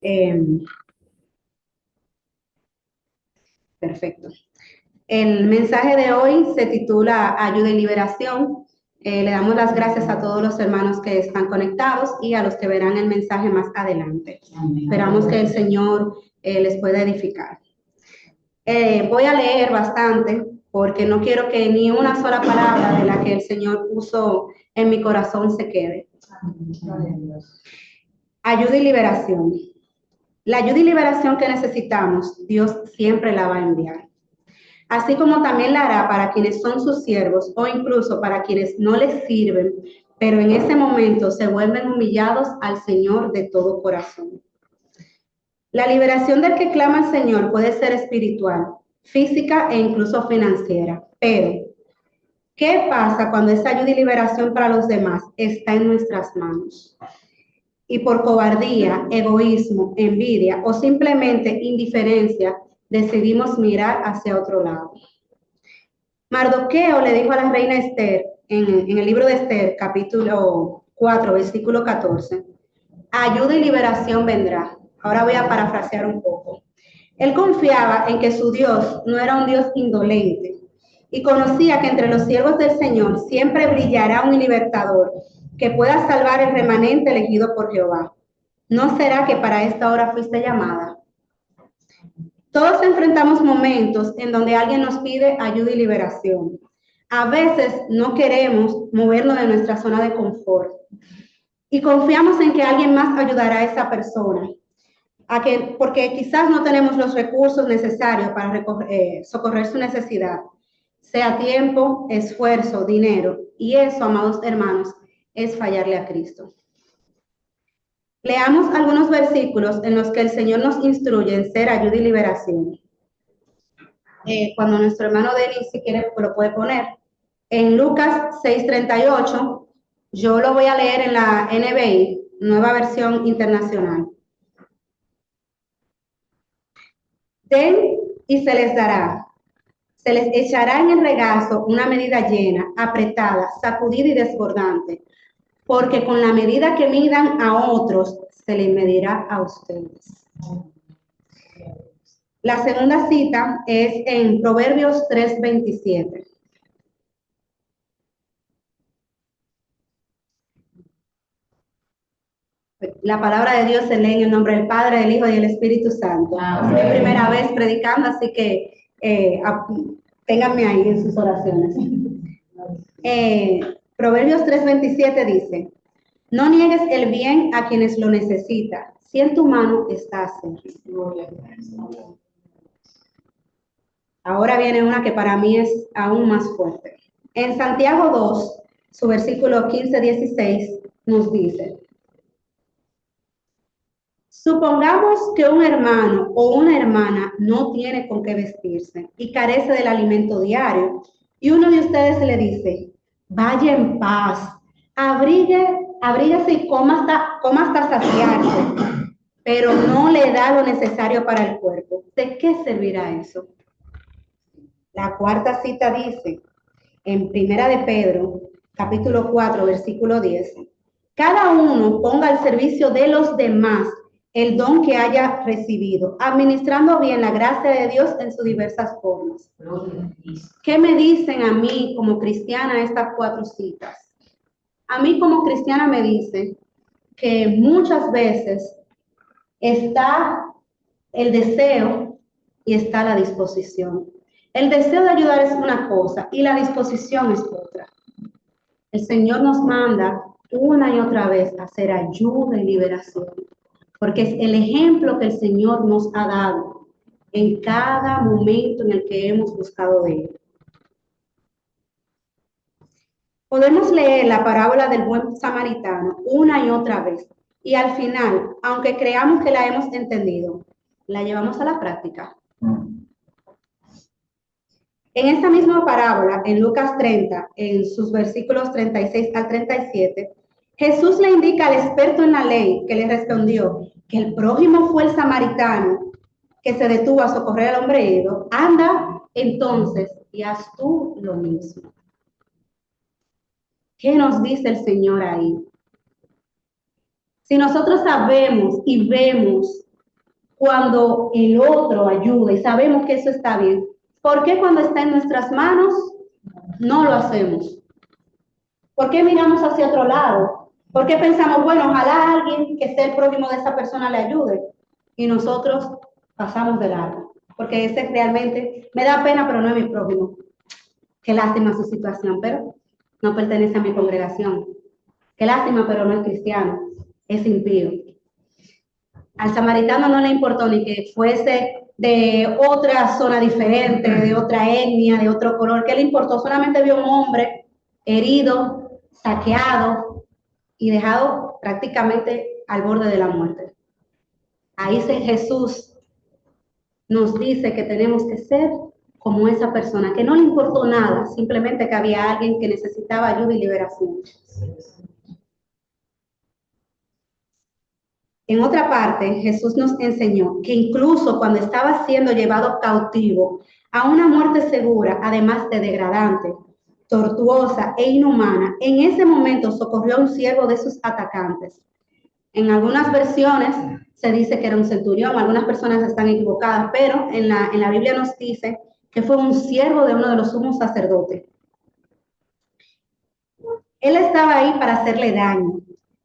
Eh, Perfecto. El mensaje de hoy se titula Ayuda y Liberación. Le damos las gracias a todos los hermanos que están conectados y a los que verán el mensaje más adelante. Amén. Esperamos que el Señor les pueda edificar. Voy a leer bastante porque no quiero que ni una sola palabra de la que el Señor puso en mi corazón se quede. Ayuda y liberación. La ayuda y liberación que necesitamos, Dios siempre la va a enviar. Así como también la hará para quienes son sus siervos o incluso para quienes no les sirven, pero en ese momento se vuelven humillados al Señor de todo corazón. La liberación del que clama al Señor puede ser espiritual, física e incluso financiera, pero ¿qué pasa cuando esa ayuda y liberación para los demás está en nuestras manos? Y por cobardía, egoísmo, envidia o simplemente indiferencia decidimos mirar hacia otro lado. Mardoqueo le dijo a la reina Esther en el libro de Esther, capítulo 4, versículo 14, ayuda y liberación vendrá. Ahora voy a parafrasear un poco. Él confiaba en que su Dios no era un Dios indolente y conocía que entre los siervos del Señor siempre brillará un libertador que pueda salvar el remanente elegido por Jehová. ¿No será que para esta hora fuiste llamada? Todos enfrentamos momentos en donde alguien nos pide ayuda y liberación. A veces no queremos movernos de nuestra zona de confort y confiamos en que alguien más ayudará a esa persona, porque quizás no tenemos los recursos necesarios para socorrer su necesidad, sea tiempo, esfuerzo, dinero, y eso, amados hermanos, es fallarle a Cristo. Leamos algunos versículos en los que el Señor nos instruye en ser ayuda y liberación. Cuando nuestro hermano Denis, si quiere, lo puede poner. En Lucas 6:38, yo lo voy a leer en la NBI, Nueva Versión Internacional. Den y se les dará. Se les echará en el regazo una medida llena, apretada, sacudida y desbordante, porque con la medida que midan a otros, se les medirá a ustedes. La segunda cita es en Proverbios 3:27. La palabra de Dios se lee en el nombre del Padre, del Hijo y del Espíritu Santo. Amén. Es mi primera vez predicando, así que ténganme ahí en sus oraciones. Proverbios 3:27 dice, no niegues el bien a quienes lo necesitan, si en tu mano está hacerlo. Ahora viene una que para mí es aún más fuerte. En Santiago 2, su versículo 15-16 nos dice, supongamos que un hermano o una hermana no tiene con qué vestirse y carece del alimento diario, y uno de ustedes le dice, vaya en paz, abríguese y coma hasta saciarse, pero no le da lo necesario para el cuerpo. ¿De qué servirá eso? La cuarta cita dice, en Primera de Pedro, capítulo 4, versículo 10, cada uno ponga al servicio de los demás el don que haya recibido, administrando bien la gracia de Dios en sus diversas formas. ¿Qué me dicen a mí como cristiana estas cuatro citas? A mí como cristiana me dice que muchas veces está el deseo y está la disposición. El deseo de ayudar es una cosa y la disposición es otra. El Señor nos manda una y otra vez a hacer ayuda y liberación, porque es el ejemplo que el Señor nos ha dado en cada momento en el que hemos buscado de Él. Podemos leer la parábola del buen samaritano una y otra vez y al final, aunque creamos que la hemos entendido, la llevamos a la práctica. En esta misma parábola, en Lucas 30, en sus versículos 36-37, Jesús le indica al experto en la ley que le respondió que el prójimo fue el samaritano que se detuvo a socorrer al hombre herido. Anda entonces y haz tú lo mismo. ¿Qué nos dice el Señor ahí? Si nosotros sabemos y vemos cuando el otro ayuda y sabemos que eso está bien, ¿por qué cuando está en nuestras manos no lo hacemos? ¿Por qué miramos hacia otro lado? ¿Por qué pensamos, bueno, ojalá alguien que sea el prójimo de esa persona le ayude? Y nosotros pasamos de largo, porque ese realmente me da pena, pero no es mi prójimo. Qué lástima su situación, pero no pertenece a mi congregación. Qué lástima, pero no es cristiano, es impío. Al samaritano no le importó ni que fuese de otra zona diferente, de otra etnia, de otro color. ¿Qué le importó? Solamente vio un hombre herido, saqueado y dejado prácticamente al borde de la muerte. Ahí Jesús nos dice que tenemos que ser como esa persona, que no le importó nada, simplemente que había alguien que necesitaba ayuda y liberación. En otra parte, Jesús nos enseñó que incluso cuando estaba siendo llevado cautivo a una muerte segura, además de degradante, tortuosa e inhumana, en ese momento socorrió a un siervo de sus atacantes. En algunas versiones se dice que era un centurión, algunas personas están equivocadas, pero en la Biblia nos dice que fue un siervo de uno de los sumos sacerdotes. Él estaba ahí para hacerle daño,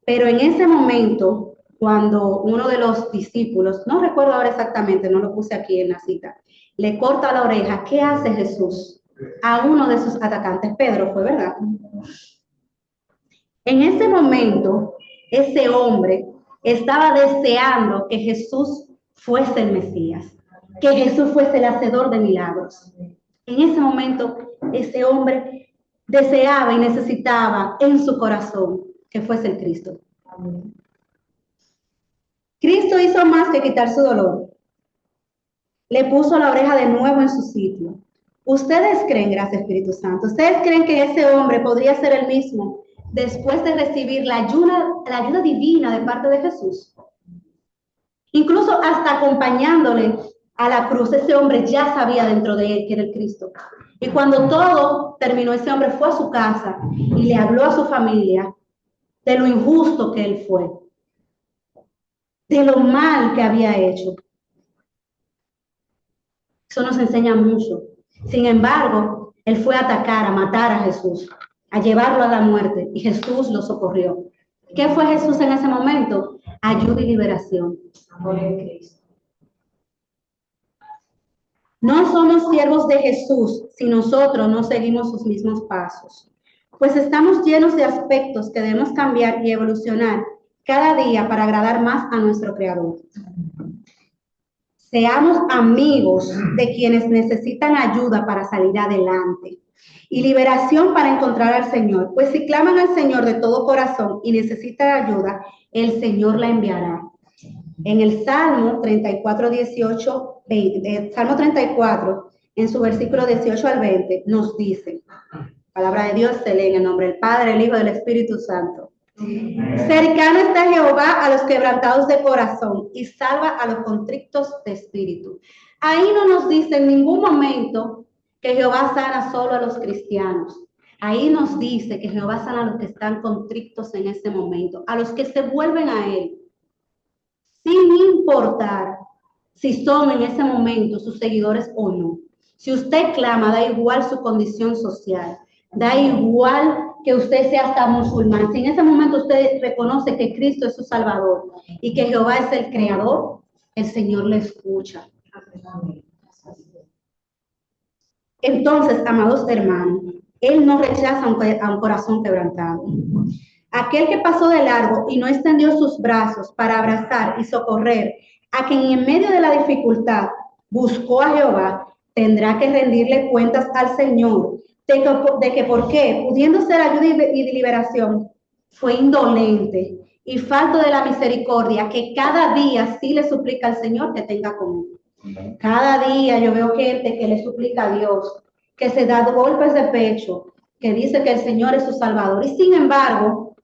pero en ese momento, cuando uno de los discípulos, no recuerdo ahora exactamente, no lo puse aquí en la cita, le corta la oreja, ¿qué hace Jesús? A uno de sus atacantes, Pedro fue, ¿verdad? En ese momento, ese hombre estaba deseando que Jesús fuese el Mesías, que Jesús fuese el hacedor de milagros. En ese momento, ese hombre deseaba y necesitaba en su corazón que fuese el Cristo. Amén. Cristo hizo más que quitar su dolor. Le puso la oreja de nuevo en su sitio. ¿Ustedes creen, gracias Espíritu Santo, ustedes creen que ese hombre podría ser el mismo después de recibir la ayuda divina de parte de Jesús? Incluso hasta acompañándole a la cruz, ese hombre ya sabía dentro de él que era el Cristo. Y cuando todo terminó, ese hombre fue a su casa y le habló a su familia de lo injusto que él fue, de lo mal que había hecho. Eso nos enseña mucho. Sin embargo, él fue a atacar, a matar a Jesús, a llevarlo a la muerte, y Jesús lo socorrió. ¿Qué fue Jesús en ese momento? Ayuda y liberación. Amor en Cristo. No somos siervos de Jesús si nosotros no seguimos sus mismos pasos, pues estamos llenos de aspectos que debemos cambiar y evolucionar cada día para agradar más a nuestro Creador. Seamos amigos de quienes necesitan ayuda para salir adelante y liberación para encontrar al Señor, pues si claman al Señor de todo corazón y necesitan ayuda, el Señor la enviará. En el Salmo 34, 18, 20, Salmo 34, en su versículo 18 al 20, nos dice, palabra de Dios se lee en el nombre del Padre, el Hijo y del Espíritu Santo. Cercano está Jehová a los quebrantados de corazón y salva a los contritos de espíritu. Ahí no nos dice en ningún momento que Jehová sana solo a los cristianos. Ahí nos dice que Jehová sana a los que están contritos en ese momento, a los que se vuelven a Él, sin importar si son en ese momento sus seguidores o no. Si usted clama, da igual su condición social, da igual que usted sea hasta musulmán. Si en ese momento usted reconoce que Cristo es su Salvador y que Jehová es el Creador, el Señor le escucha. Entonces, amados hermanos, Él no rechaza a un corazón quebrantado. Aquel que pasó de largo y no extendió sus brazos para abrazar y socorrer a quien en medio de la dificultad buscó a Jehová, tendrá que rendirle cuentas al Señor de que por qué, pudiendo ser ayuda y liberación, fue indolente y falto de la misericordia que cada día sí le suplica al Señor que tenga con él. Cada día yo veo gente que le suplica a Dios, que se da golpes de pecho, que dice que el Señor es su Salvador y sin embargo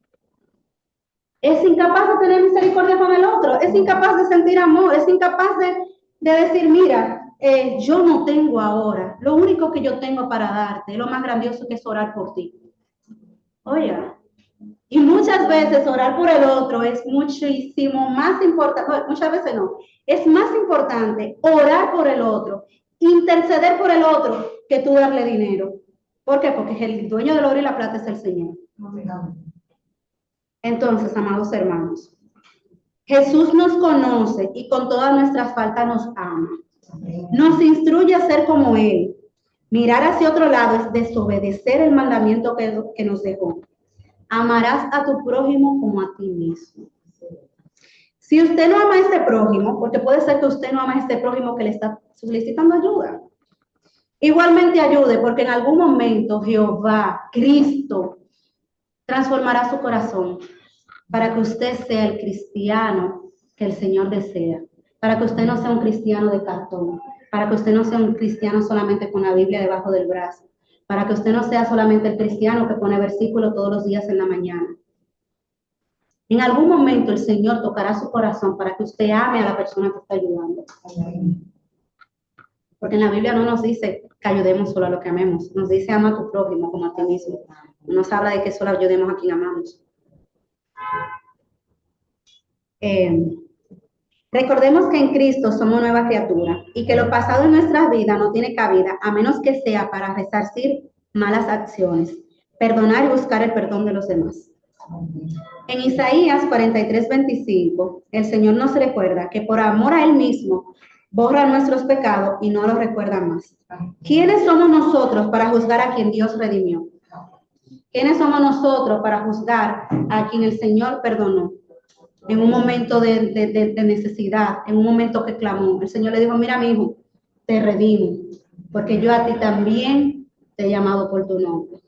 es incapaz de tener misericordia con el otro, es incapaz de sentir amor, es incapaz de decir, mira, yo no tengo ahora, lo único que yo tengo para darte, lo más grandioso que es orar por ti. Oiga, Y muchas veces orar por el otro es muchísimo más importante, no, muchas veces no, es más importante orar por el otro, interceder por el otro, que tú darle dinero. ¿Por qué? Porque el dueño del oro y la plata es el Señor. Entonces, amados hermanos, Jesús nos conoce y con todas nuestras faltas nos ama. Nos instruye a ser como Él. Mirar hacia otro lado es desobedecer el mandamiento que nos dejó. Amarás a tu prójimo como a ti mismo. Si usted no ama a este prójimo, porque puede ser que usted no ama a este prójimo que le está solicitando ayuda, igualmente ayude, porque en algún momento Jehová, Cristo, transformará su corazón para que usted sea el cristiano que el Señor desea, para que usted no sea un cristiano de cartón, para que usted no sea un cristiano solamente con la Biblia debajo del brazo, para que usted no sea solamente el cristiano que pone versículos todos los días en la mañana. En algún momento el Señor tocará su corazón para que usted ame a la persona que está ayudando. Porque en la Biblia no nos dice que ayudemos solo a lo que amemos, nos dice ama a tu prójimo como a ti mismo. No nos habla de que solo ayudemos a quien amamos. Recordemos que en Cristo somos nueva criatura y que lo pasado en nuestras vidas no tiene cabida a menos que sea para resarcir malas acciones, perdonar y buscar el perdón de los demás. En Isaías 43:25, el Señor nos recuerda que por amor a Él mismo borra nuestros pecados y no los recuerda más. ¿Quiénes somos nosotros para juzgar a quien Dios redimió? ¿Quiénes somos nosotros para juzgar a quien el Señor perdonó? En un momento de necesidad, en un momento que clamó, el Señor le dijo, mira mi hijo, te redimo, porque yo a ti también te he llamado por tu nombre.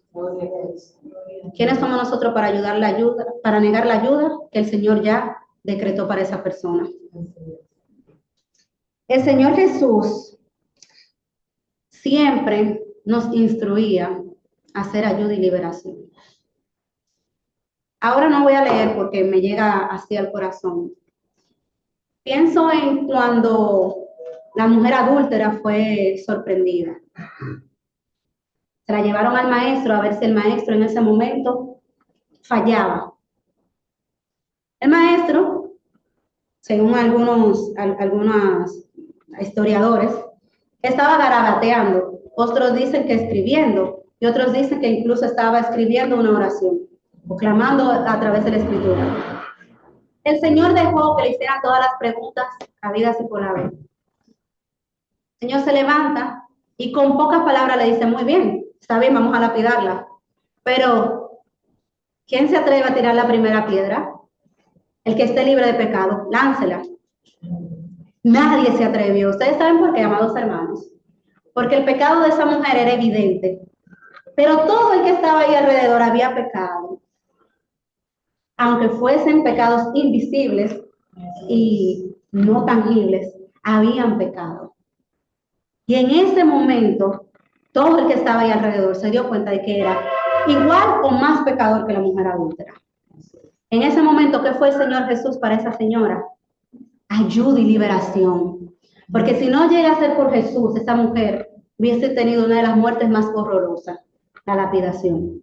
¿Quiénes somos nosotros para ayudar la ayuda, para negar la ayuda que el Señor ya decretó para esa persona? El Señor Jesús siempre nos instruía a hacer ayuda y liberación. Ahora no voy a leer porque me llega así al corazón. Pienso en cuando la mujer adúltera fue sorprendida. Se la llevaron al maestro a ver si el maestro en ese momento fallaba. El maestro, según algunos historiadores, estaba garabateando. Otros dicen que escribiendo y otros dicen que incluso estaba escribiendo una oración o clamando a través de la escritura. El Señor dejó que le hicieran todas las preguntas habidas y por haber. El Señor se levanta y con pocas palabras le dice, muy bien, está bien, vamos a lapidarla. Pero, ¿quién se atreve a tirar la primera piedra? El que esté libre de pecado, láncela. Nadie se atrevió. ¿Ustedes saben por qué, amados hermanos? Porque el pecado de esa mujer era evidente. Pero todo el que estaba ahí alrededor había pecado. Aunque fuesen pecados invisibles y no tangibles, habían pecado. Y en ese momento, todo el que estaba ahí alrededor se dio cuenta de que era igual o más pecador que la mujer adúltera. En ese momento, ¿qué fue el Señor Jesús para esa señora? Ayuda y liberación. Porque si no llega a ser por Jesús, esa mujer hubiese tenido una de las muertes más horrorosas, la lapidación.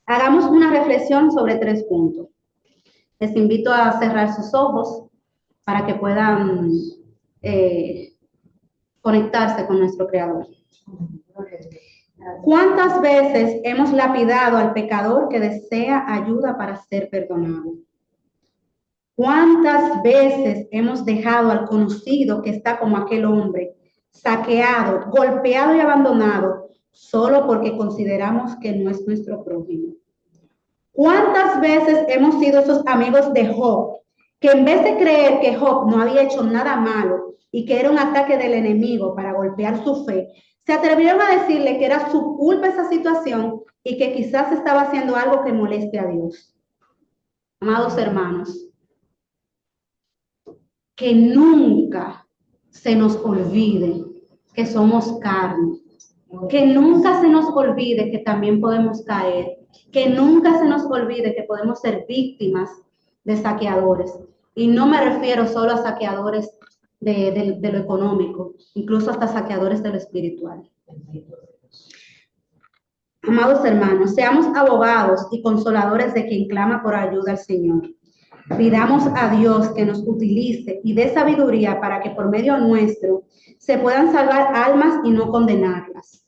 Hagamos una reflexión sobre 3 puntos. Les invito a cerrar sus ojos para que puedan conectarse con nuestro Creador. ¿Cuántas veces hemos lapidado al pecador que desea ayuda para ser perdonado? ¿Cuántas veces hemos dejado al conocido que está como aquel hombre, saqueado, golpeado y abandonado, solo porque consideramos que no es nuestro prójimo? ¿Cuántas veces hemos sido esos amigos de Job, que en vez de creer que Job no había hecho nada malo y que era un ataque del enemigo para golpear su fe, se atrevieron a decirle que era su culpa esa situación y que quizás estaba haciendo algo que moleste a Dios? Amados hermanos, que nunca se nos olvide que somos carne, que nunca se nos olvide que también podemos caer, que nunca se nos olvide que podemos ser víctimas de saqueadores. Y no me refiero solo a saqueadores de lo económico, incluso hasta saqueadores de lo espiritual. Amados hermanos, seamos abogados y consoladores de quien clama por ayuda al Señor. Pidamos a Dios que nos utilice y dé sabiduría para que por medio nuestro se puedan salvar almas y no condenarlas.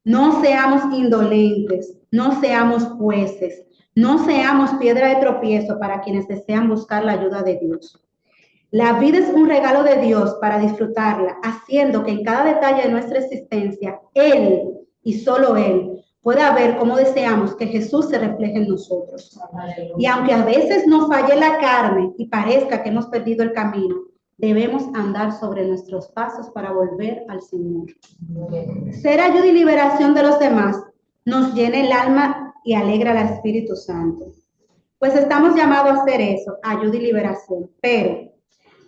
No seamos indolentes, no seamos jueces, no seamos piedra de tropiezo para quienes desean buscar la ayuda de Dios. La vida es un regalo de Dios para disfrutarla, haciendo que en cada detalle de nuestra existencia, Él y solo Él pueda ver cómo deseamos que Jesús se refleje en nosotros. Y aunque a veces nos falle la carne y parezca que hemos perdido el camino, debemos andar sobre nuestros pasos para volver al Señor. Ser ayuda y liberación de los demás nos llena el alma y alegra al Espíritu Santo. Pues estamos llamados a hacer eso, ayuda y liberación, pero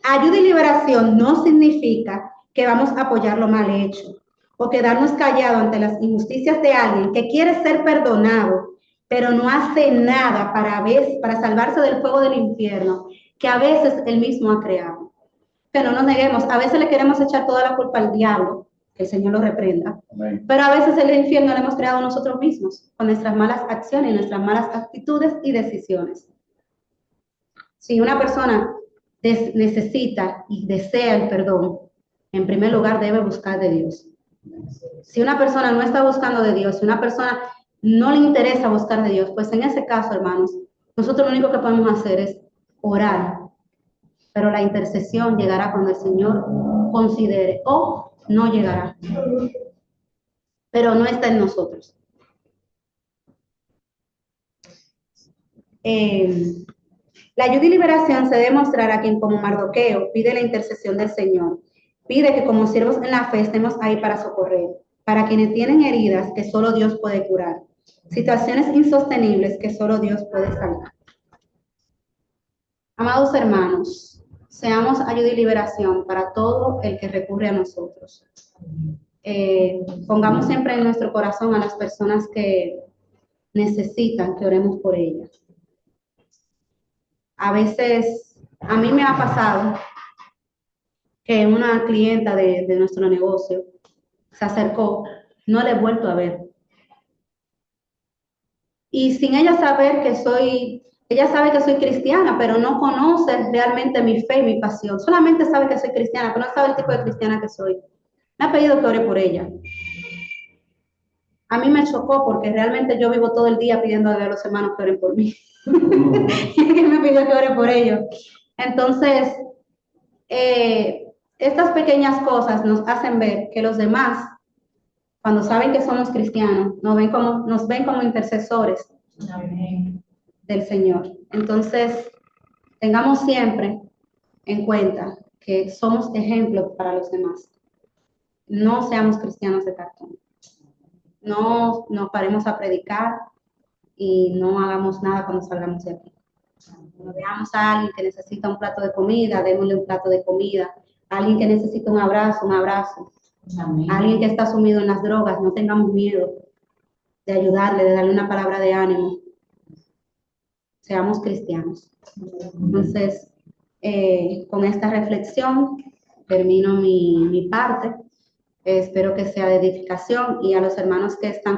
ayuda y liberación no significa que vamos a apoyar lo mal hecho o quedarnos callados ante las injusticias de alguien que quiere ser perdonado, pero no hace nada para salvarse del fuego del infierno que a veces él mismo ha creado. Que no nos neguemos, a veces le queremos echar toda la culpa al diablo, que el Señor lo reprenda, Amén. Pero a veces el infierno lo hemos creado nosotros mismos, con nuestras malas acciones, nuestras malas actitudes y decisiones. Si una persona necesita y desea el perdón, en primer lugar debe buscar de Dios. Si una persona no está buscando de Dios, si una persona no le interesa buscar de Dios, pues en ese caso, hermanos, nosotros lo único que podemos hacer es orar, pero la intercesión llegará cuando el Señor considere o no llegará, pero no está en nosotros. La ayuda y liberación se debe mostrar a quien como Mardoqueo pide la intercesión del Señor. Pide que como siervos en la fe estemos ahí para socorrer, para quienes tienen heridas que solo Dios puede curar, situaciones insostenibles que solo Dios puede salvar. Amados hermanos, seamos ayuda y liberación para todo el que recurre a nosotros. Pongamos siempre en nuestro corazón a las personas que necesitan que oremos por ellas. A veces, a mí me ha pasado que una clienta de nuestro negocio se acercó, no la he vuelto a ver. Y sin ella saber ella sabe que soy cristiana, pero no conoce realmente mi fe y mi pasión. Solamente sabe que soy cristiana, pero no sabe el tipo de cristiana que soy. Me ha pedido que ore por ella. A mí me chocó porque realmente yo vivo todo el día pidiéndole a los hermanos que oren por mí. Y que me pidió que ore por ellos. Entonces, estas pequeñas cosas nos hacen ver que los demás, cuando saben que somos cristianos, nos ven como intercesores Amén. Del Señor. Entonces, tengamos siempre en cuenta que somos ejemplos para los demás. No seamos cristianos de cartón. No nos paremos a predicar y no hagamos nada cuando salgamos de aquí. Cuando veamos a alguien que necesita un plato de comida, démosle un plato de comida. A alguien que necesita un abrazo. Amén. A alguien que está sumido en las drogas, no tengamos miedo de ayudarle, de darle una palabra de ánimo. Seamos cristianos. Entonces, con esta reflexión termino mi parte. Espero que sea de edificación y a los hermanos que están